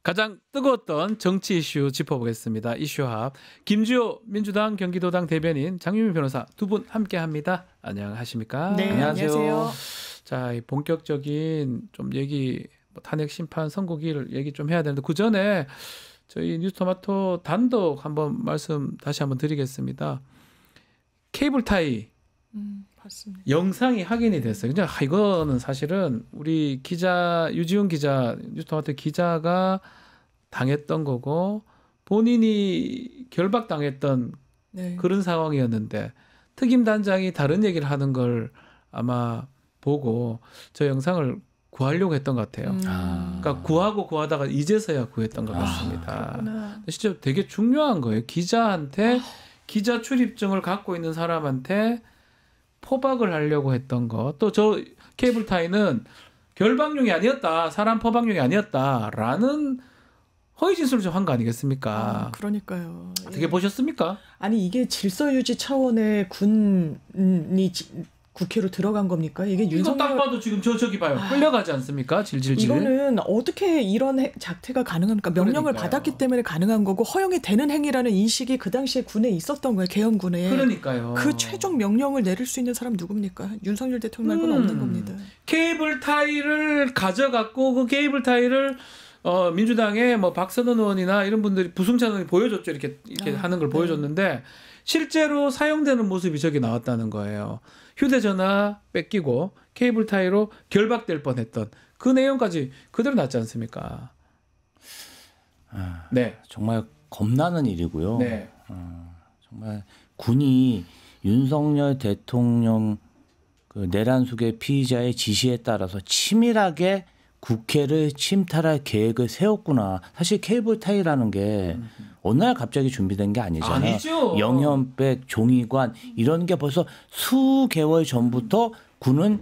가장 뜨거웠던 정치 이슈 짚어보겠습니다. 이슈합 김주호 민주당 경기도당 대변인 장유미 변호사 두 분 함께합니다. 안녕하십니까? 네, 안녕하세요. 자, 이 본격적인 좀 얘기 탄핵 심판 선고기를 얘기 좀 해야 되는데 그 전에 저희 뉴스토마토 단독 한번 말씀 다시 한번 드리겠습니다. 케이블 타이 봤습니다. 영상이 확인이 됐어요. 그냥 이거는 사실은 우리 기자 유지훈 기자 뉴스토마토 기자가 당했던 거고 본인이 결박당했던 네. 그런 상황이었는데 특임 단장이 다른 얘기를 하는 걸 아마 보고 저 영상을 구하려고 했던 것 같아요. 그러니까 구하다가 이제서야 구했던 것 같습니다. 진짜 되게 중요한 거예요. 기자한테 기자 출입증을 갖고 있는 사람한테 포박을 하려고 했던 거. 또 저 케이블 타이는 결박용이 아니었다. 사람 포박용이 아니었다라는 허위 진술을 좀 한 거 아니겠습니까? 그러니까요. 어떻게 보셨습니까? 아니 이게 질서 유지 차원의 군이 국회로 들어간 겁니까? 이게 이거 딱 봐도 지금 저기 봐요. 끌려가지 않습니까? 질질질. 이거는 어떻게 이런 작태가 가능합니까? 명령을 그러니까요. 받았기 때문에 가능한 거고 허용이 되는 행위라는 인식이 그 당시에 군에 있었던 거예요. 계엄군에. 그러니까요. 그 최종 명령을 내릴 수 있는 사람 누굽니까? 윤석열 대통령 말고는 없는 겁니다. 케이블 타이를 가져갔고 그 케이블 타이를 민주당의 뭐 박선원 의원이나 이런 분들이 부승찬 의원이 보여줬죠. 이렇게 하는 걸 보여줬는데 실제로 사용되는 모습이 저기 나왔다는 거예요. 휴대전화 뺏기고 케이블 타이로 결박될 뻔했던 그 내용까지 그대로 났지 않습니까? 네, 정말 겁나는 일이고요. 네. 정말 군이 윤석열 대통령 그 내란숙의 피의자의 지시에 따라서 치밀하게 국회를 침탈할 계획을 세웠구나. 사실 케이블 타이라는 게 어느 날 갑자기 준비된 게 아니잖아요. 아니죠. 영현백, 종이관 이런 게 벌써 수개월 전부터 군은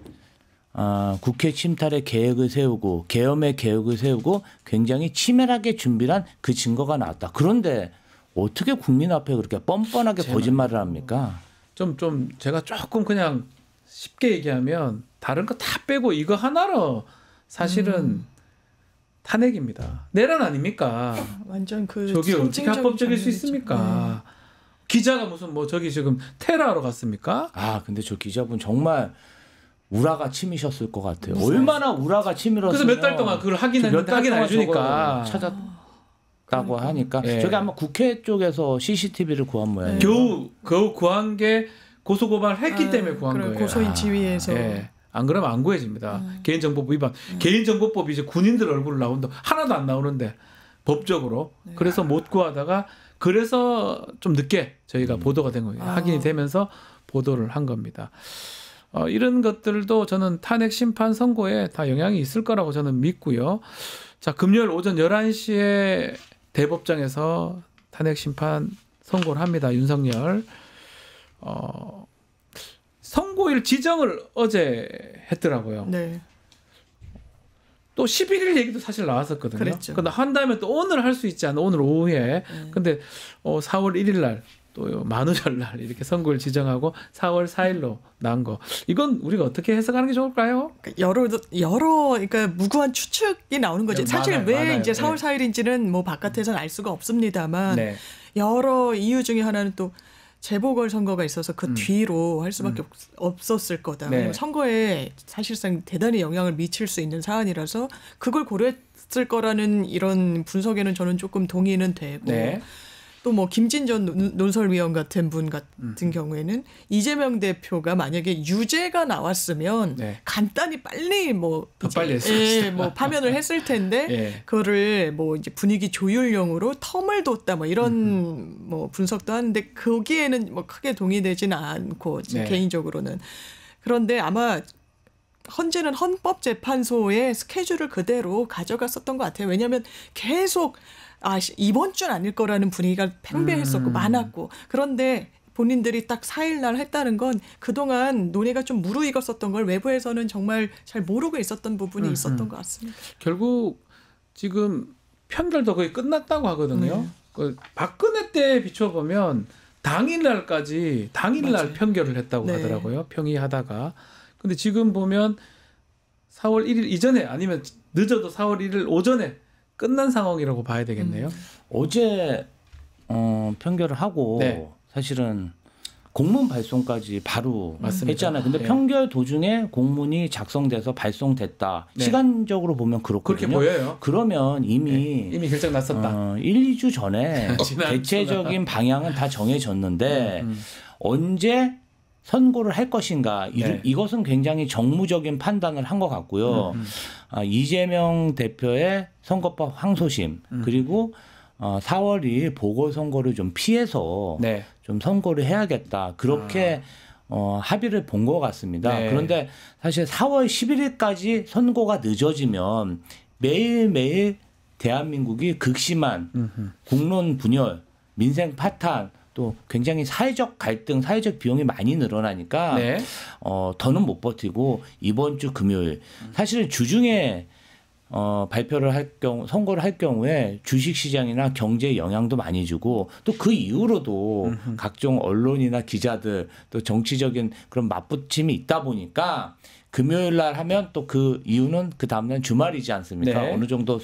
국회 침탈의 계획을 세우고 계엄의 계획을 세우고 굉장히 치밀하게 준비한 그 증거가 나왔다. 그런데 어떻게 국민 앞에 그렇게 뻔뻔하게 거짓말을 합니까? 좀 제가 조금 그냥 쉽게 얘기하면 다른 거 다 빼고 이거 하나로 사실은 탄핵입니다. 내란 아닙니까? 완전 그 저게 어떻게 합법적일 수 장면이죠. 있습니까? 기자가 무슨 뭐 저기 지금 테러하러 갔습니까? 근데 저 기자분 정말 우라가 치미셨을 것 같아요. 얼마나 우라가 치밀었으면. 그래서 몇 달 동안 그걸 확인 안 해주니까 찾았다고 하니까 예. 저게 아마 국회 쪽에서 CCTV를 구한 모양이에요. 겨우 구한 게 고소고발을 했기 때문에 구한 거예요. 고소인 지위에서. 예. 안 그러면 안 구해집니다. 개인정보법 위반. 개인정보법이 이제 군인들 얼굴 나온다. 하나도 안 나오는데 법적으로. 그래서 못 구하다가 그래서 좀 늦게 저희가 보도가 된 거예요. 확인이 되면서 보도를 한 겁니다. 이런 것들도 저는 탄핵 심판 선고에 다 영향이 있을 거라고 저는 믿고요. 자, 금요일 오전 11시에 대법정에서 탄핵 심판 선고를 합니다. 윤석열. 선고일 지정을 어제 했더라고요. 네. 또 11일 얘기도 사실 나왔었거든요. 그랬죠. 근데 한다면 또 오늘 할 수 있지 않나? 오늘 오후에. 근데 4월 1일 날 또 만우절 날 이렇게 선고일 지정하고 4월 4일로 난 거. 이건 우리가 어떻게 해석하는 게 좋을까요? 여러 그러니까 무구한 추측이 나오는 거죠. 사실 왜 이제 4월 4일인지는 뭐 바깥에서는 알 수가 없습니다만 여러 이유 중에 하나는 또 재보궐 선거가 있어서 그 뒤로 할 수밖에 없었을 거다. 왜냐면 선거에 사실상 대단히 영향을 미칠 수 있는 사안이라서 그걸 고려했을 거라는 이런 분석에는 저는 조금 동의는 되고 또 뭐 김진전 논설위원 같은 분 같은 경우에는 이재명 대표가 만약에 유죄가 나왔으면 간단히 빨리 뭐 더 빨리 했을 뭐 파면을 했을 텐데 그거를 뭐 이제 분위기 조율용으로 텀을 뒀다 뭐 이런 뭐 분석도 하는데 거기에는 뭐 크게 동의되지는 않고 개인적으로는. 그런데 아마 헌재는 헌법재판소의 스케줄을 그대로 가져갔었던 것 같아요. 왜냐하면 계속 이번 주는 아닐 거라는 분위기가 팽배했었고 많았고 그런데 본인들이 딱 4일 날 했다는 건 그동안 논의가 좀 무르익었었던 걸 외부에서는 정말 잘 모르고 있었던 부분이 있었던 것 같습니다. 결국 지금 편결도 거의 끝났다고 하거든요. 그 박근혜 때 비춰보면 당일날 편결을 했다고 하더라고요. 평의하다가. 근데 지금 보면 4월 1일 이전에 아니면 늦어도 4월 1일 오전에 끝난 상황이라고 봐야 되겠네요. 어제 평결을 하고 네. 사실은 공문 발송까지 바로 맞습니다. 했잖아요. 근데 네. 평결 도중에 공문이 작성돼서 발송됐다. 네. 시간적으로 보면 그렇거든요. 그렇게 보여요. 그러면 이미 결정 났었다. 1, 2주 전에 지난 대체적인 방향은 다 정해졌는데 언제 선고를 할 것인가 네. 이것은 굉장히 정무적인 판단을 한 것 같고요. 이재명 대표의 선거법 항소심 그리고 4월 2일 보궐선거를 좀 피해서 네. 좀 선거를 해야겠다. 그렇게 합의를 본 것 같습니다. 네. 그런데 사실 4월 11일까지 선고가 늦어지면 매일매일 대한민국이 극심한 국론 분열, 민생 파탄, 또 굉장히 사회적 갈등, 사회적 비용이 많이 늘어나니까 네. 더는 못 버티고 이번 주 금요일 사실 주중에 발표를 할 경우 선거를 할 경우에 주식시장이나 경제에 영향도 많이 주고 또 그 이후로도 각종 언론이나 기자들 또 정치적인 그런 맞붙임이 있다 보니까 금요일 날 하면 또 그 이유는 그 다음날 주말이지 않습니까? 네. 어느 정도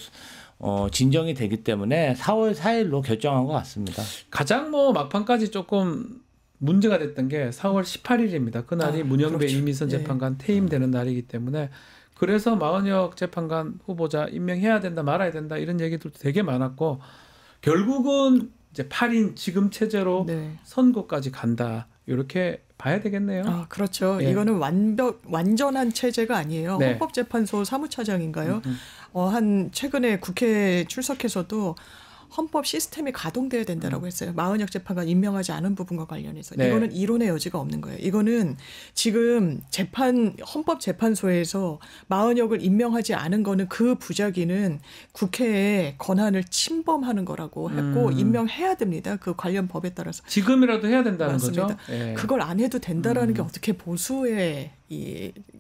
진정이 되기 때문에 4월 4일로 결정한 것 같습니다. 가장 막판까지 조금 문제가 됐던 게 4월 18일입니다. 그날이 문영배 그렇죠. 이미선 재판관 퇴임되는 날이기 때문에 그래서 마은혁 재판관 후보자 임명해야 된다 말아야 된다 이런 얘기들도 되게 많았고 결국은 이제 8인 지금 체제로 네. 선고까지 간다 이렇게 봐야 되겠네요. 그렇죠. 예. 이거는 완전한 체제가 아니에요. 네. 헌법재판소 사무차장인가요? 한 최근에 국회에 출석해서도 헌법 시스템이 가동돼야 된다라고 했어요. 마은혁 재판관 임명하지 않은 부분과 관련해서. 네. 이거는 이론의 여지가 없는 거예요. 이거는 지금 헌법재판소에서 마은혁을 임명하지 않은 거는 그 부작위는 국회의 권한을 침범하는 거라고 했고 임명해야 됩니다. 그 관련 법에 따라서. 지금이라도 해야 된다는 맞습니다. 거죠. 예. 그걸 안 해도 된다라는 게 어떻게 보수의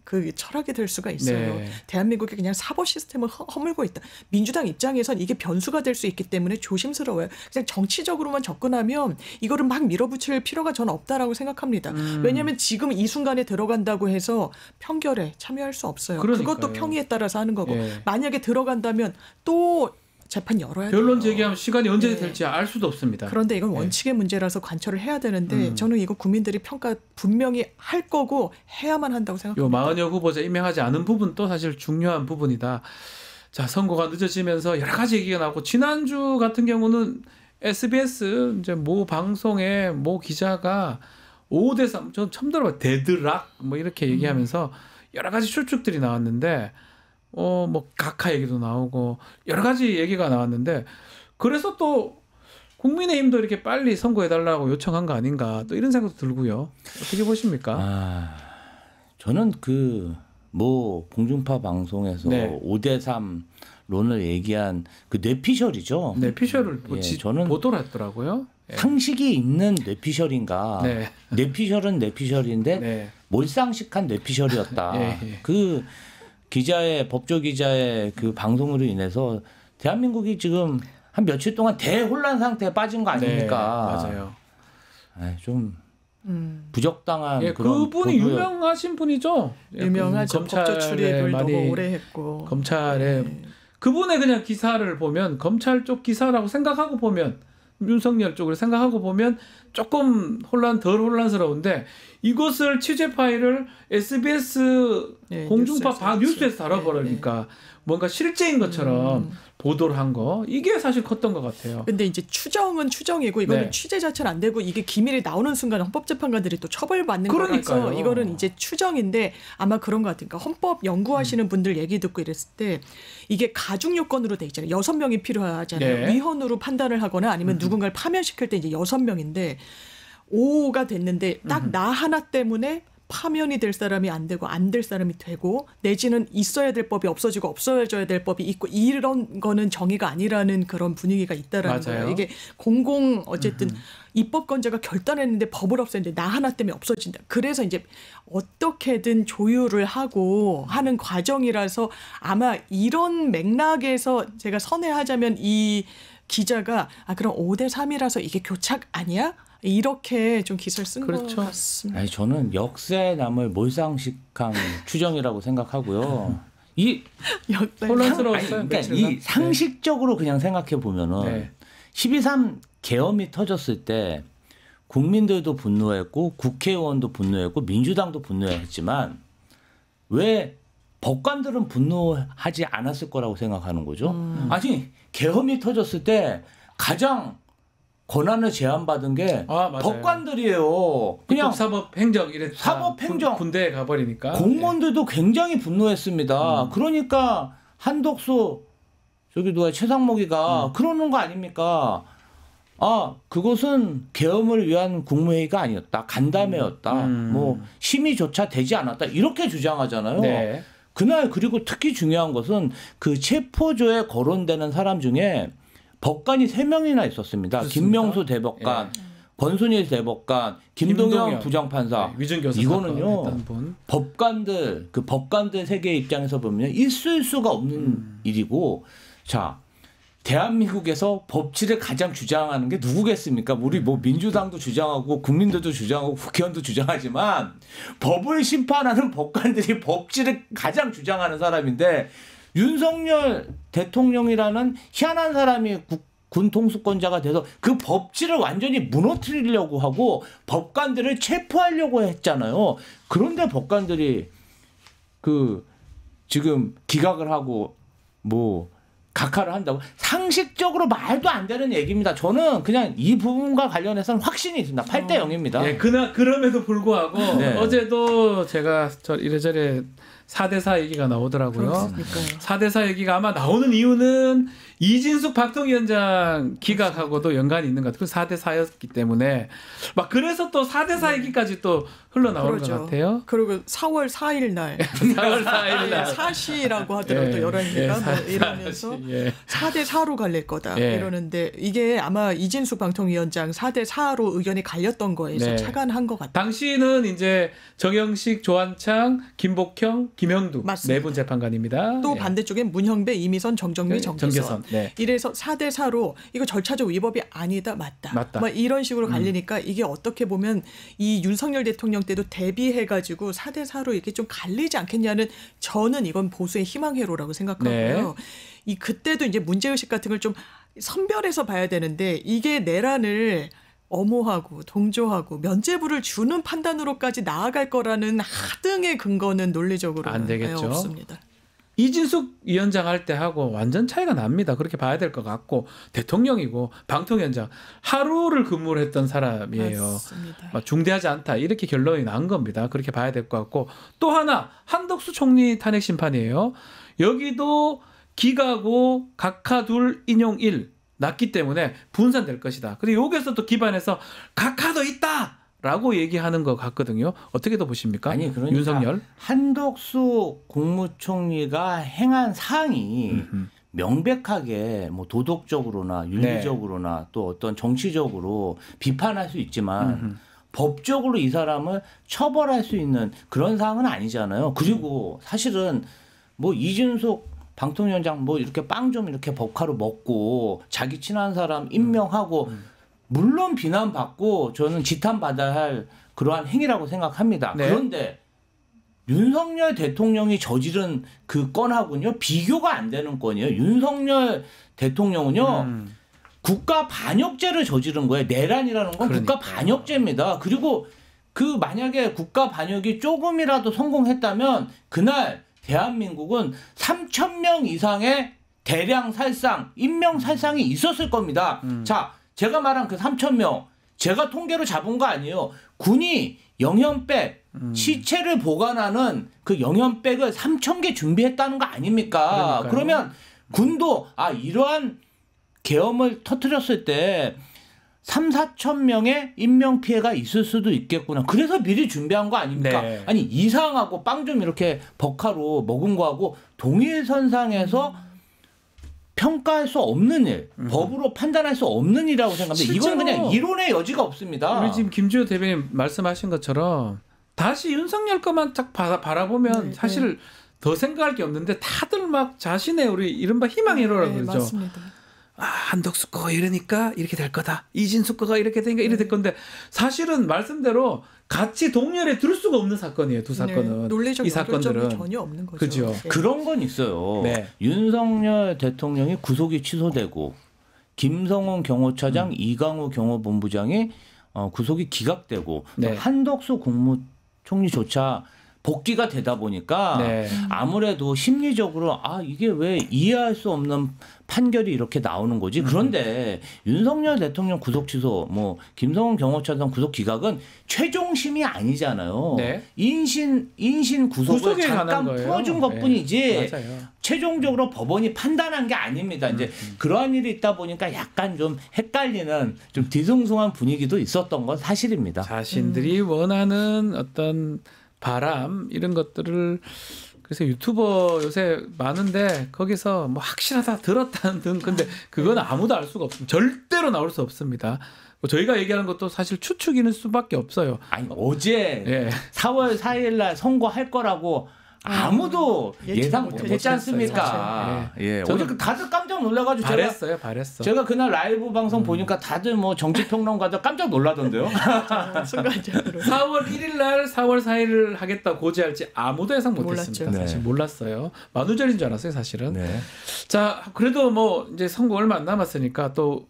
그 철학이 될 수가 있어요. 네. 대한민국이 그냥 사법 시스템을 허물고 있다. 민주당 입장에선 이게 변수가 될 수 있기 때문에 조심스러워요. 그냥 정치적으로만 접근하면 이거를 막 밀어붙일 필요가 저는 없다라고 생각합니다. 왜냐하면 지금 이 순간에 들어간다고 해서 평결에 참여할 수 없어요. 그러니까요. 그것도 평의에 따라서 하는 거고 예. 만약에 들어간다면 또 재판 열어야 돼요. 변론 제기하면 시간이 언제 네. 될지 알 수도 없습니다. 그런데 이건 원칙의 문제라서 관철을 해야 되는데 저는 이거 국민들이 평가 분명히 할 거고 해야만 한다고 생각합니다. 요 마은혁 후보자 임명하지 않은 부분도 사실 중요한 부분이다. 자, 선거가 늦어지면서 여러 가지 얘기가 나오고 지난주 같은 경우는 SBS 이제 모 방송의 모 기자가 5대3 전 처음 들어봐요. 데드락 이렇게 얘기하면서 여러 가지 추측들이 나왔는데 각하 얘기도 나오고 여러 가지 얘기가 나왔는데 그래서 또 국민의힘도 이렇게 빨리 선거해달라고 요청한 거 아닌가 또 이런 생각도 들고요. 어떻게 보십니까? 저는 모 공중파 방송에서 네. 5대3 론을 얘기한 그 뇌피셜이죠. 뇌피셜을 저는 보도를 했더라고요. 상식이 있는 뇌피셜인가. 네. 뇌피셜은 뇌피셜인데 네. 몰상식한 뇌피셜이었다. 예. 그 법조 기자의 그 방송으로 인해서 대한민국이 지금 한 며칠 동안 대혼란 상태에 빠진 거 아닙니까? 네, 맞아요. 좀 부적당한 예, 그런 그분이 유명하신 분이죠. 유명하죠. 법조 출입을 너무 오래 했고. 검찰에 그분의 그냥 기사를 보면 검찰 쪽 기사라고 생각하고 보면 윤석열 쪽으로 생각하고 보면 조금 덜 혼란스러운데 이것을 취재 파일을 SBS 공중파 뉴스에서 다뤄버리니까 뭔가 실제인 것처럼 보도를 한 거 이게 사실 컸던 것 같아요. 근데 이제 추정은 추정이고 이거는 네. 취재 자체는 안 되고 이게 기밀이 나오는 순간 헌법재판관들이 또 처벌받는 거라서 이거는 이제 추정인데 아마 그런 것 같아요. 그러니까 헌법 연구하시는 분들 얘기 듣고 이랬을 때 이게 가중 요건으로 돼 있잖아요. 6명이 필요하잖아요. 네. 위헌으로 판단을 하거나 아니면 누군가를 파면시킬 때 이제 6명인데 5가 됐는데 딱 나 하나 때문에 파면이 될 사람이 안 되고 안 될 사람이 되고 내지는 있어야 될 법이 없어지고 없어져야 될 법이 있고 이런 거는 정의가 아니라는 그런 분위기가 있다라는 맞아요. 거예요. 이게 어쨌든 입법권자가 결단했는데 법을 없앴는데 나 하나 때문에 없어진다. 그래서 이제 어떻게든 조율을 하고 하는 과정이라서 아마 이런 맥락에서 제가 선회하자면 이 기자가 그럼 5대3이라서 이게 교착 아니야? 이렇게 좀 기사를 쓴 것 같습니다. 저는 역사에 남을 몰상식한 추정이라고 생각하고요. 이 혼란스러웠어요. 그러니까 이 상식적으로 그냥 생각해 보면은 12.3 계엄이 터졌을 때 국민들도 분노했고 국회의원도 분노했고 민주당도 분노했지만 왜 법관들은 분노하지 않았을 거라고 생각하는 거죠? 아니 계엄이 터졌을 때 가장 권한을 제한받은 게 법관들이에요. 그냥 사법행정 이랬다. 사법행정 군대에 가버리니까 공무원들도 굉장히 분노했습니다. 그러니까 한덕수 저기 누가 최상목이가 그러는 거 아닙니까? 아 그것은 계엄을 위한 국무회의가 아니었다. 간담회였다. 뭐 심의조차 되지 않았다. 이렇게 주장하잖아요. 네. 그날 그리고 특히 중요한 것은 그 체포조에 거론되는 사람 중에 법관이 3명이나 있었습니다. 그렇습니까? 김명수 대법관, 권순일 대법관, 김동영 부장판사. 위증교사 이거는요. 법관들 그 법관들 세계 입장에서 보면 있을 수가 없는 일이고, 자 대한민국에서 법치를 가장 주장하는 게 누구겠습니까? 우리 뭐 민주당도 주장하고 국민들도 주장하고 국회의원도 주장하지만 법을 심판하는 법관들이 법치를 가장 주장하는 사람인데. 윤석열 대통령이라는 희한한 사람이 군 통수권자가 돼서 그 법치를 완전히 무너뜨리려고 하고 법관들을 체포하려고 했잖아요. 그런데 법관들이 그 지금 기각을 하고 뭐 각하를 한다고 상식적으로 말도 안 되는 얘기입니다. 저는 그냥 이 부분과 관련해서는 확신이 있습니다. 8대 0입니다. 예, 그럼에도 불구하고 어제도 제가 이래저래 4대4 얘기가 나오더라고요. 4대4 얘기가 아마 나오는 이유는 이진숙 방통위원장 기각하고도 연관이 있는 것 같아요. 4대4였기 때문에 막 그래서 또 4대4 얘기까지 또 흘러나오는 것 같아요. 그리고 4월 4일 날 4월 4일 날 사시라고 하더라도 11시가 뭐 이러면서 4대4로 갈릴 거다 이러는데 이게 아마 이진숙 방통위원장 4대4로 의견이 갈렸던 거에서 착안한 것 같아요. 당시는 이제 정영식, 조한창, 김복형, 김영두 네 분 재판관입니다. 또 반대쪽엔 문형배, 이미선, 정정미, 정기선. 이래서 4대4로 이거 절차적 위법이 아니다 맞다. 뭐 이런 식으로 갈리니까 이게 어떻게 보면 이 윤석열 대통령 때도 대비해가지고 4대4로 이렇게 좀 갈리지 않겠냐는 저는 이건 보수의 희망회로라고 생각하고요. 이 그때도 이제 문제의식 같은 걸 좀 선별해서 봐야 되는데 이게 내란을 엄호하고 동조하고 면죄부를 주는 판단으로까지 나아갈 거라는 하등의 근거는 논리적으로 안 되겠죠. 없습니다. 이진숙 위원장 할 때 하고 완전 차이가 납니다. 그렇게 봐야 될 것 같고 대통령이고 방통위원장 하루를 근무를 했던 사람이에요. 맞습니다. 중대하지 않다 이렇게 결론이 난 겁니다. 그렇게 봐야 될 것 같고 또 하나 한덕수 총리 탄핵 심판이에요. 여기도 기각고 각하 둘 인용 1 났기 때문에 분산될 것이다. 그리고 여기서 또 기반해서 각하도 있다라고 얘기하는 것 같거든요. 어떻게 더 보십니까? 아니 그러니까 윤석열 한덕수 국무총리가 행한 사항이 명백하게 뭐 도덕적으로나 윤리적으로나 또 어떤 정치적으로 비판할 수 있지만 법적으로 이 사람을 처벌할 수 있는 그런 사항은 아니잖아요. 그리고 사실은 뭐 이준석 방통위원장 뭐 이렇게 빵 좀 이렇게 법카로 먹고 자기 친한 사람 임명하고 물론 비난받고 저는 지탄받아야 할 그러한 행위라고 생각합니다. 그런데 윤석열 대통령이 저지른 그 건하고는요 비교가 안 되는 건이에요. 윤석열 대통령은요 국가 반역죄를 저지른 거예요. 내란이라는 건 국가 반역죄입니다. 그리고 그 만약에 국가 반역이 조금이라도 성공했다면 그날 대한민국은 3,000명 이상의 대량 살상, 인명 살상이 있었을 겁니다. 자, 제가 말한 그 3,000명, 제가 통계로 잡은 거 아니에요. 군이 영현백, 시체를 보관하는 그 영현백을 3,000개 준비했다는 거 아닙니까? 그러니까요. 그러면 군도 이러한 계엄을 터뜨렸을 때 3,4천 명의 인명피해가 있을 수도 있겠구나. 그래서 미리 준비한 거 아닙니까? 아니 이상하고 빵 좀 이렇게 버카로 먹은 거하고 동일선상에서 평가할 수 없는 일, 법으로 판단할 수 없는 일이라고 생각합니다. 이건 그냥 이론의 여지가 없습니다. 우리 지금 김주호 대변인 말씀하신 것처럼 다시 윤석열 것만 딱 바라보면 사실 더 생각할 게 없는데 다들 막 자신의 우리 이른바 희망회로라고 그러죠. 맞습니다. 한덕수 거가 이러니까 이렇게 될 거다. 이진숙 거가 이렇게 되니까 이렇게 될 건데 사실은 말씀대로 같이 동렬에 들 수가 없는 사건이에요. 두 사건은. 네, 논리적 이 사건들은 전혀 없는 거죠. 그죠. 네. 그런 건 있어요. 네. 윤석열 대통령이 구속이 취소되고 김성훈 경호처장, 이강우 경호본부장이 구속이 기각되고 네. 한덕수 국무총리조차 복귀가 되다 보니까 네. 아무래도 심리적으로 이게 왜 이해할 수 없는 판결이 이렇게 나오는 거지. 그런데 윤석열 대통령 구속 취소, 뭐 김성훈 경호처장 구속 기각은 최종심이 아니잖아요. 네. 인신 구속을 잠깐 풀어준 것뿐이지. 네. 맞아요. 최종적으로 법원이 판단한 게 아닙니다. 이제 그러한 일이 있다 보니까 약간 좀 헷갈리는 좀 뒤숭숭한 분위기도 있었던 건 사실입니다. 자신들이 원하는 어떤 바람 이런 것들을 그래서 유튜버 요새 많은데 거기서 뭐 확실하다 들었다는 등 근데 그건 아무도 알 수가 없습니다. 절대로 나올 수 없습니다. 저희가 얘기하는 것도 사실 추측일 수밖에 없어요. 아니 어제 4월 4일 날 선고할 거라고 아무도 예상 못했지 않습니까? 예. 어제 다들 깜짝 놀라가지고 발했어. 제가 그날 라이브 방송 보니까 다들 뭐 정치평론가들 깜짝 놀라던데요. 순간적으로. 4월 1일 날 4월 4일을 하겠다 고지할지 아무도 예상 못했습니다. 몰랐죠. 사실 몰랐어요. 만우절인 줄 알았어요, 사실은. 네. 자, 그래도 뭐 이제 선거 얼마 안 남았으니까 또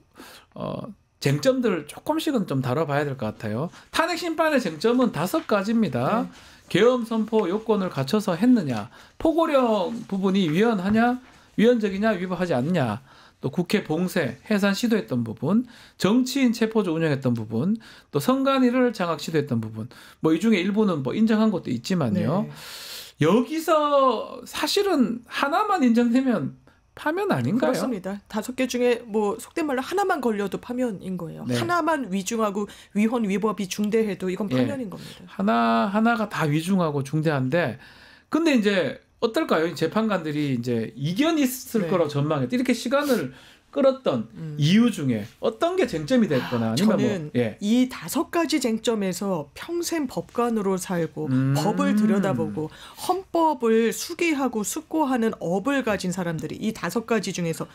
쟁점들을 조금씩은 좀 다뤄봐야 될 것 같아요. 탄핵 심판의 쟁점은 5가지입니다. 계엄 선포 요건을 갖춰서 했느냐, 포고령 부분이 위헌적이냐, 위법하지 않느냐, 또 국회 봉쇄, 해산 시도했던 부분, 정치인 체포조 운영했던 부분, 또 선관위를 장악 시도했던 부분, 뭐 이 중에 일부는 뭐 인정한 것도 있지만요. 네. 여기서 사실은 하나만 인정되면 파면 아닌가요? 그렇습니다. 5개 중에 뭐 속된 말로 하나만 걸려도 파면인 거예요. 네. 하나만 위중하고 위헌 위법이 중대해도 이건 파면인 겁니다. 하나가 다 위중하고 중대한데 근데 이제 어떨까요? 재판관들이 이제 이견이 있을 거라고 전망했다. 이렇게 시간을 끌었던 이유 중에 어떤 게 쟁점이 됐거나 아니면 저는 이 5가지 쟁점에서 평생 법관으로 살고 법을 들여다보고 헌법을 수기하고 숙고하는 업을 가진 사람들이 이 5가지 중에서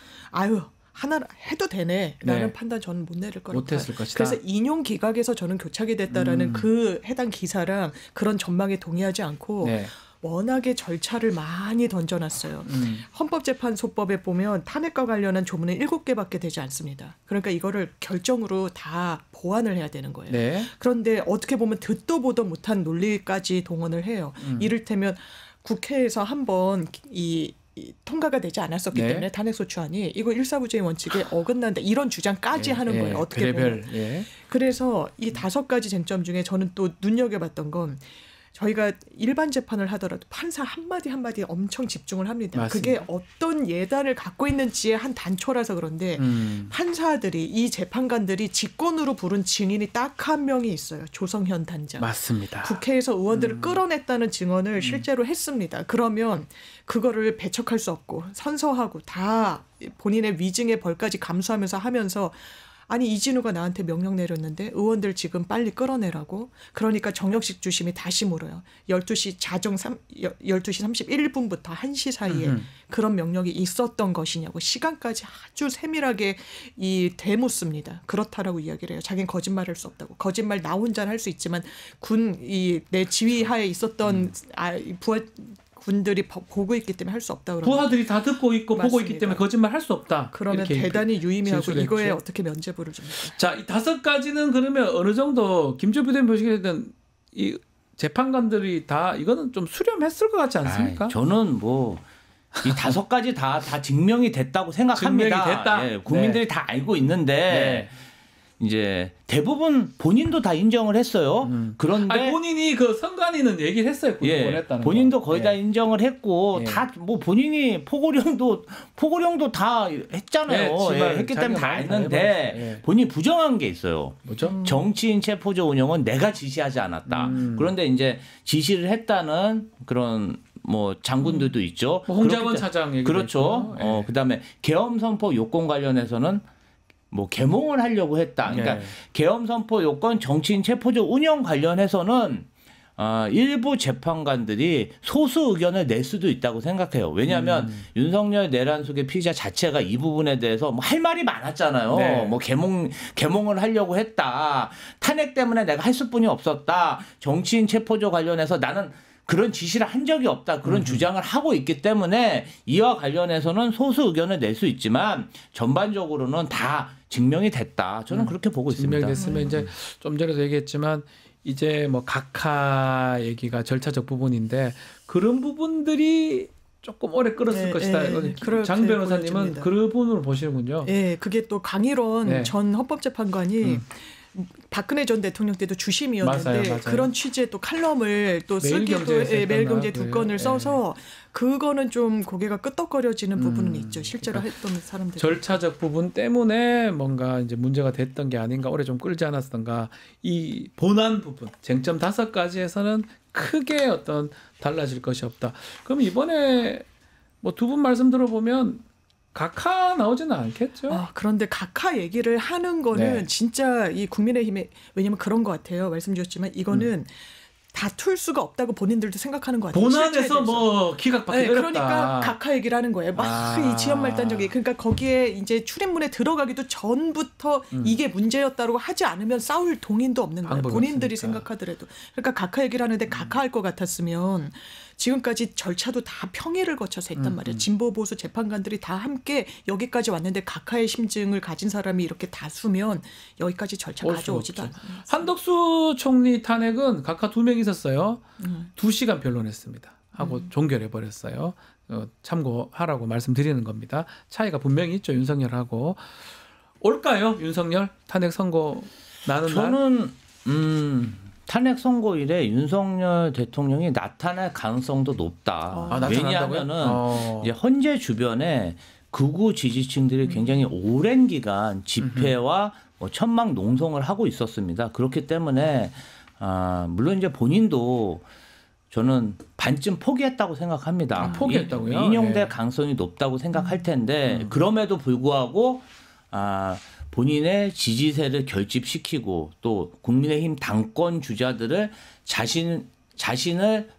하나 해도 되네라는 판단 저는 못 내릴 거라고 못했을 것이다. 그래서 인용 기각에서 저는 교착이 됐다라는 그 해당 기사랑 그런 전망에 동의하지 않고 워낙에 절차를 많이 던져놨어요. 헌법재판소법에 보면 탄핵과 관련한 조문은 7개밖에 되지 않습니다. 그러니까 이거를 결정으로 다 보완을 해야 되는 거예요. 네. 그런데 어떻게 보면 듣도 보도 못한 논리까지 동원을 해요. 이를테면 국회에서 한번 통과가 되지 않았었기 때문에 탄핵소추안이 이거 일사부재의 원칙에 어긋난다 이런 주장까지 하는 거예요. 어떻게 보면. 그래서 이 5가지 쟁점 중에 저는 또 눈여겨봤던 건 저희가 일반 재판을 하더라도 판사 한마디 엄청 집중을 합니다. 맞습니다. 그게 어떤 예단을 갖고 있는지의 한 단초라서 그런데 판사들이 이 재판관들이 직권으로 부른 증인이 딱 한 명이 있어요. 조성현 단장. 맞습니다. 국회에서 의원들을 끌어냈다는 증언을 실제로 했습니다. 그러면 그거를 배척할 수 없고 선서하고 다 본인의 위증의 벌까지 감수하면서 하면서 아니 이진우가 나한테 명령 내렸는데 의원들 지금 빨리 끌어내라고. 그러니까 정혁식 주심이 다시 물어요. 12시 31분부터 1시 사이에 그런 명령이 있었던 것이냐고 시간까지 아주 세밀하게 되묻습니다. 그렇다라고 이야기를 해요. 자기는 거짓말할 수 없다고. 거짓말 나 혼자는 할 수 있지만 내 지휘하에 있었던 군들이 보고 있기 때문에 할 수 없다. 부하들이 다 듣고 있고 맞습니다. 보고 있기 때문에 거짓말 할 수 없다. 그러면 대단히 유의미하고 이거에 어떻게 면죄부를 줍니까? 자, 이 5가지는 그러면 어느 정도 김조 부대변인 보시기에는 이 재판관들이 다 이거는 좀 수렴했을 것 같지 않습니까? 저는 뭐 이 5가지 다 증명이 됐다고 생각합니다. 증명이 됐다. 국민들이 다 알고 있는데. 이제 대부분 본인도 다 인정을 했어요. 그런데 본인이 그 선관위는 얘기를 했어요. 본인도 거의 다 인정을 했고 다 뭐 본인이 포고령도 다 했잖아요. 했기 때문에 다 했는데 본인이 부정한 게 있어요. 뭐죠? 정치인 체포조 운영은 내가 지시하지 않았다. 그런데 이제 지시를 했다는 그런 뭐 장군들도 있죠. 홍장원 차장 얘기도 그렇죠. 그다음에 계엄 선포 요건 관련해서는 뭐 계몽을 하려고 했다. 그러니까 계엄 선포 요건 정치인 체포조 운영 관련해서는 일부 재판관들이 소수 의견을 낼 수도 있다고 생각해요. 왜냐하면 윤석열 내란 속의 피의자 자체가 이 부분에 대해서 뭐 할 말이 많았잖아요. 네. 뭐 개몽을 하려고 했다. 탄핵 때문에 내가 할 수뿐이 없었다. 정치인 체포조 관련해서 나는 그런 지시를 한 적이 없다. 그런 주장을 하고 있기 때문에 이와 관련해서는 소수 의견을 낼 수 있지만 전반적으로는 다 증명이 됐다. 저는 그렇게 보고 있습니다. 증명됐으면 이제 좀 전에도 얘기했지만 이제 뭐 각하 얘기가 절차적 부분인데 그런 부분들이 조금 오래 끌었을 것이다. 장 변호사님은 그 부분으로 보시는군요. 네, 그게 또 강일원 전 헌법재판관이 박근혜 전 대통령 때도 주심이었는데 맞아요. 그런 취지의 또 칼럼을 또 쓰기도 매일경제 두 건을 써서 그거는 좀 고개가 끄덕거려지는 부분은 있죠. 실제로 했던 사람들. 절차적 부분 때문에 뭔가 이제 문제가 됐던 게 아닌가, 오래 좀 끌지 않았던가. 이 본안 부분, 쟁점 5가지에서는 크게 어떤 달라질 것이 없다. 그럼 이번에 뭐 두 분 말씀 들어보면 각하 나오지는 않겠죠. 그런데 각하 얘기를 하는 거는 진짜 이 국민의힘에, 왜냐면 그런 것 같아요. 말씀 주셨지만 이거는 다툴 수가 없다고 본인들도 생각하는 것 같아요. 본안에서 뭐 기각받기 어렵다. 그러니까 각하 얘기를 하는 거예요. 막 이 지연말단적이. 그러니까 거기에 이제 출입문에 들어가기도 전부터 이게 문제였다고 하지 않으면 싸울 동인도 없는 거예요. 본인들이 없으니까. 생각하더라도. 그러니까 각하 얘기를 하는데 각하할 것 같았으면 지금까지 절차도 다 평의를 거쳐서 했단 말이에요. 진보 보수 재판관들이 다 함께 여기까지 왔는데 각하의 심증을 가진 사람이 이렇게 다수면 여기까지 절차 가져오지도 않아요. 한덕수 총리 탄핵은 각하 2명 있었어요. 2시간 변론했습니다. 하고 종결해버렸어요. 참고하라고 말씀드리는 겁니다. 차이가 분명히 있죠. 윤석열하고. 올까요? 윤석열 탄핵 선고 나는 저는 탄핵 선고일에 윤석열 대통령이 나타날 가능성도 높다. 왜냐하면은 이제 헌재 주변에 극우 지지층들이 굉장히 오랜 기간 집회와 뭐 천막 농성을 하고 있었습니다. 그렇기 때문에 물론 이제 본인도 저는 반쯤 포기했다고 생각합니다. 포기했다고요? 인용될 가능성이 높다고 생각할 텐데 그럼에도 불구하고 본인의 지지세를 결집시키고 또 국민의힘 당권 주자들을 자신을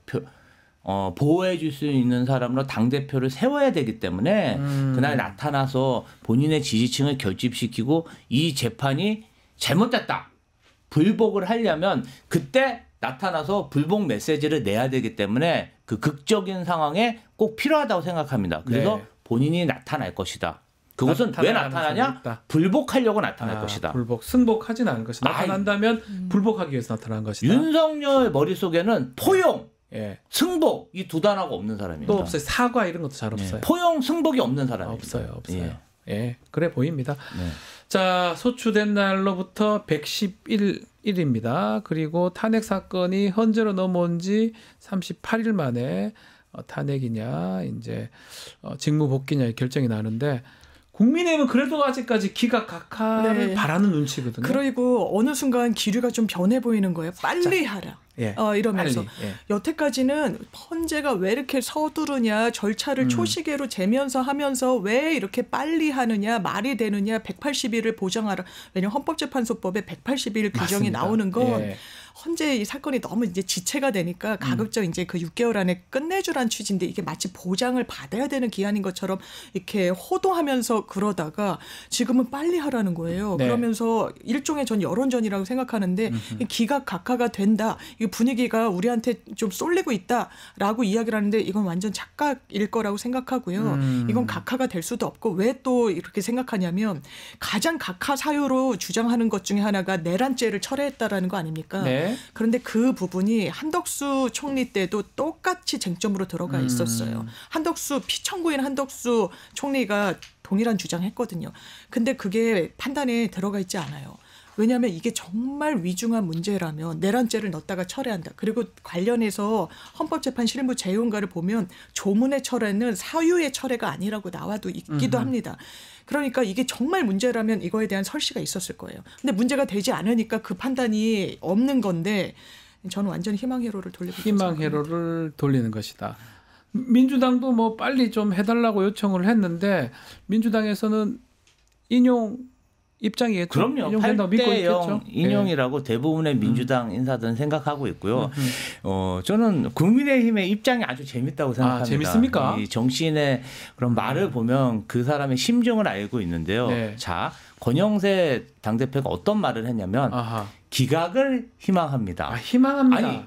보호해 줄 수 있는 사람으로 당대표를 세워야 되기 때문에 그날 나타나서 본인의 지지층을 결집시키고 이 재판이 잘못됐다. 불복을 하려면 그때 나타나서 불복 메시지를 내야 되기 때문에 그 극적인 상황에 꼭 필요하다고 생각합니다. 그래서 본인이 나타날 것이다. 그것은 왜 나타나냐? 불복하려고 나타날 것이다. 불복, 승복하진 않을 것이다. 나타난다면 불복하기 위해서 나타난 것이다. 윤석열 머릿속에는 포용, 승복 이 두 단어가 없는 사람입니다. 또 없어요. 사과 이런 것도 잘 없어요. 포용, 승복이 없는 사람입니다. 없어요. 그래 보입니다. 자, 소추된 날로부터 111일입니다. 그리고 탄핵 사건이 헌재로 넘어온 지 38일 만에 탄핵이냐 이제 직무 복귀냐 결정이 나는데 국민의힘은 그래도 아직까지 기각 각하를 바라는 눈치거든요. 그리고 어느 순간 기류가 좀 변해 보이는 거예요. 빨리 하라. 이러면서 여태까지는 헌재가 왜 이렇게 서두르냐, 절차를 초시계로 재면서 하면서 왜 이렇게 빨리 하느냐, 말이 되느냐, 180일을 보장하라. 왜냐하면 헌법재판소법에 180일 규정이 나오는 건 헌재 이 사건이 너무 이제 지체가 되니까 가급적 이제 그 6개월 안에 끝내주란 취지인데 이게 마치 보장을 받아야 되는 기한인 것처럼 이렇게 호도하면서 그러다가 지금은 빨리 하라는 거예요. 그러면서 일종의 전 여론전이라고 생각하는데 기각 각하가 된다. 이 분위기가 우리한테 좀 쏠리고 있다라고 이야기를 하는데 이건 완전 착각일 거라고 생각하고요. 이건 각하가 될 수도 없고 왜 또 이렇게 생각하냐면 가장 각하 사유로 주장하는 것 중에 하나가 내란죄를 철회했다라는 거 아닙니까? 그런데 그 부분이 한덕수 총리 때도 똑같이 쟁점으로 들어가 있었어요. 한덕수 피청구인 한덕수 총리가 동일한 주장했거든요. 근데 그게 판단에 들어가 있지 않아요. 왜냐하면 이게 정말 위중한 문제라면 내란죄를 넣었다가 철회한다. 그리고 관련해서 헌법재판 실무 재용가를 보면 조문의 철회는 사유의 철회가 아니라고 나와도 있기도 합니다. 그러니까 이게 정말 문제라면 이거에 대한 설시가 있었을 거예요. 근데 문제가 되지 않으니까 그 판단이 없는 건데 저는 완전히 희망 회로를 돌리고 희망 회로를 돌리는 것이다. 민주당도 뭐 빨리 좀 해달라고 요청을 했는데 민주당에서는 인용 입장이겠죠. 그럼요. 인용된다고 믿고 있겠죠. 인용이라고 대부분의 민주당 인사들은 생각하고 있고요. 저는 국민의힘의 입장이 아주 재밌다고 생각합니다. 재밌습니까? 이 정치인의 그런 말을 보면 그 사람의 심정을 알고 있는데요. 네. 자, 권영세 당대표가 어떤 말을 했냐면 기각을 희망합니다. 희망합니다. 아니,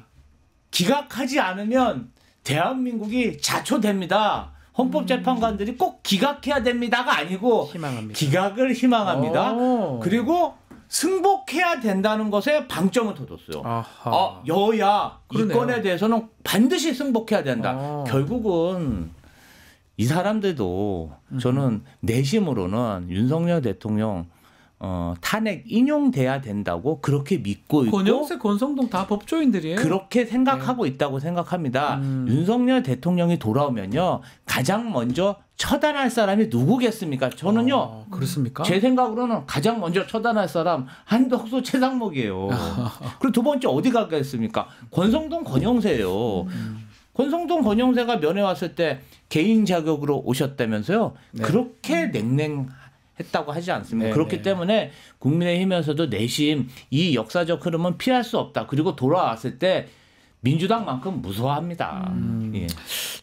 기각하지 않으면 대한민국이 자초됩니다. 헌법재판관들이 꼭 기각해야 됩니다가 아니고 희망합니다. 기각을 희망합니다. 그리고 승복해야 된다는 것에 방점을 둬뒀어요. 여야 그러네요. 이 건에 대해서는 반드시 승복해야 된다. 결국은 이 사람들도 저는 내심으로는 윤석열 대통령 탄핵 인용돼야 된다고 그렇게 믿고 있고 권영세, 권성동 다 법조인들이에요. 그렇게 생각하고 있다고 생각합니다. 윤석열 대통령이 돌아오면요 가장 먼저 처단할 사람이 누구겠습니까? 저는요 그렇습니까? 제 생각으로는 가장 먼저 처단할 사람 한덕수, 최상목이에요. 그리고 두 번째 어디 가겠습니까? 권성동, 권영세예요. 권성동, 권영세가 면회 왔을 때 개인 자격으로 오셨다면서요? 네. 그렇게 냉랭했다고 하지 않습니까? 네, 그렇기 때문에 국민의힘에서도 내심 이 역사적 흐름은 피할 수 없다. 그리고 돌아왔을 때 민주당만큼 무서워합니다. 예.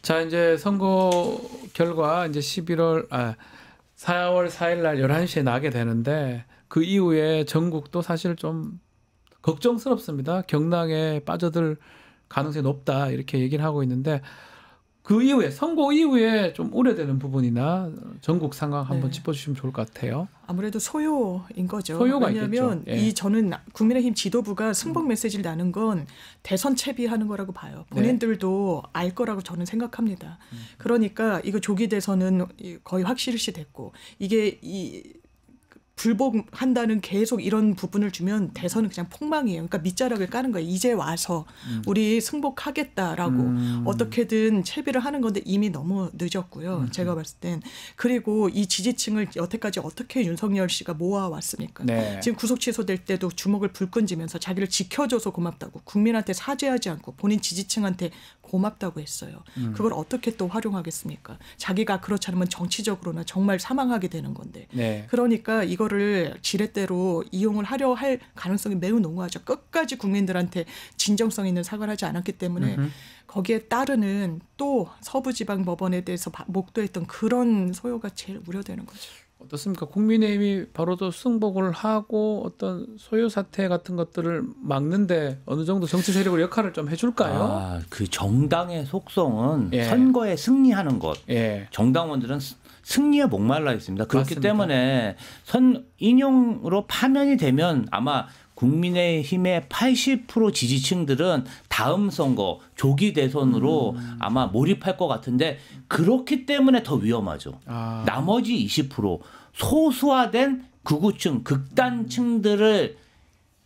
자, 이제 선거 결과 이제 4월 4일 날 11시에 나게 되는데 그 이후에 전국도 사실 좀 걱정스럽습니다. 경랑에 빠져들 가능성이 높다 이렇게 얘기를 하고 있는데 그 이후에 선거 이후에 좀 우려되는 부분이나 전국 상황 한번 짚어주시면 좋을 것 같아요. 아무래도 소요인 거죠. 소요가 왜냐하면 있겠죠. 저는 국민의힘 지도부가 승복 메시지를 나눈 건 대선 채비하는 거라고 봐요. 본인들도 알 거라고 저는 생각합니다. 그러니까 이거 조기 대선은 거의 확실시 됐고 이게 불복한다는 계속 이런 부분을 주면 대선은 그냥 폭망이에요. 그러니까 밑자락을 까는 거예요. 이제 와서 우리 승복하겠다라고 어떻게든 채비를 하는 건데 이미 너무 늦었고요. 제가 봤을 땐. 그리고 이 지지층을 여태까지 어떻게 윤석열 씨가 모아왔습니까? 네. 지금 구속 취소될 때도 주먹을 불끈 쥐면서 자기를 지켜줘서 고맙다고 국민한테 사죄하지 않고 본인 지지층한테 고맙다고 했어요. 그걸 어떻게 또 활용하겠습니까? 자기가 그렇지 않으면 정치적으로나 정말 사망하게 되는 건데. 네. 그러니까 이거를 지렛대로 이용을 하려 할 가능성이 매우 농후하죠. 끝까지 국민들한테 진정성 있는 사과를 하지 않았기 때문에 거기에 따르는 또 서부지방법원에 대해서 목도했던 그런 소요가 제일 우려되는 거죠. 어떻습니까? 국민의힘이 바로도 승복을 하고 어떤 소요 사태 같은 것들을 막는데 어느 정도 정치 세력으로 역할을 좀 해줄까요? 그 정당의 속성은 선거에 승리하는 것. 정당원들은 승리에 목말라 있습니다. 그렇기 맞습니다. 때문에 인용으로 파면이 되면 아마 국민의힘의 80% 지지층들은 다음 선거 조기 대선으로 아마 몰입할 것 같은데 그렇기 때문에 더 위험하죠. 나머지 20% 소수화된 극우층, 극단층들을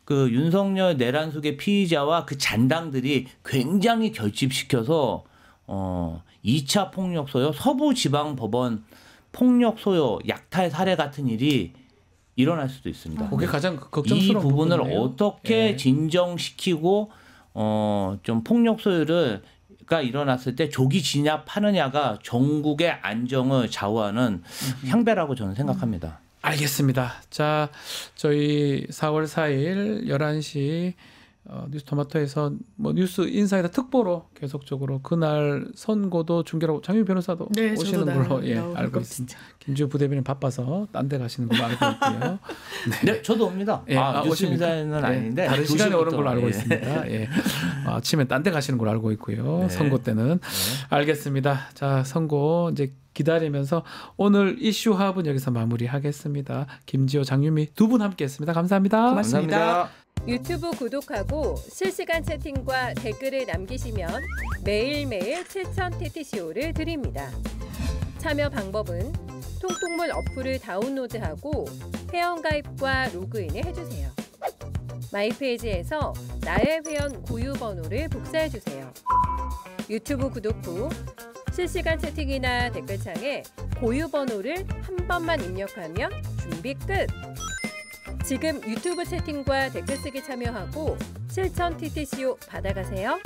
그 윤석열 내란 속의 피의자와 그 잔당들이 굉장히 결집시켜서 2차 폭력 소요, 서부지방법원 폭력 소요, 약탈 살해 같은 일이 일어날 수도 있습니다. 그게 가장 걱정스러운 이 부분을 부분이네요. 어떻게 진정시키고 좀 폭력 소요가 일어났을 때 조기 진압하느냐가 전국의 안정을 좌우하는 향배라고 저는 생각합니다. 알겠습니다. 자, 저희 4월 4일 11시 뉴스토마토에서 뭐 뉴스 인사이더 특보로 계속적으로 그날 선고도 중계하고 장윤 변호사도 오시는 걸로 알고 있습니다. 김주호 부대변인 바빠서 딴 데 가시는 걸로 알고 있고요. 네, 저도 옵니다. 뉴스 인사는 아닌데 다른 시간에 오는 걸로 알고 있습니다. 아침에 딴 데 가시는 걸로 알고 있고요. 선거 때는 알겠습니다. 자, 선고 이제 기다리면서 오늘 이슈합은 여기서 마무리하겠습니다. 김지호, 장윤미 두 분 함께했습니다. 감사합니다. 고맙습니다. 감사합니다. 유튜브 구독하고 실시간 채팅과 댓글을 남기시면 매일매일 실천 TTCO를 드립니다. 참여 방법은 통통물 어플을 다운로드하고 회원가입과 로그인을 해주세요. 마이페이지에서 나의 회원 고유 번호를 복사해주세요. 유튜브 구독 후 실시간 채팅이나 댓글창에 고유 번호를 한 번만 입력하면 준비 끝! 지금 유튜브 채팅과 댓글 쓰기 참여하고 실천 TTCO 받아가세요.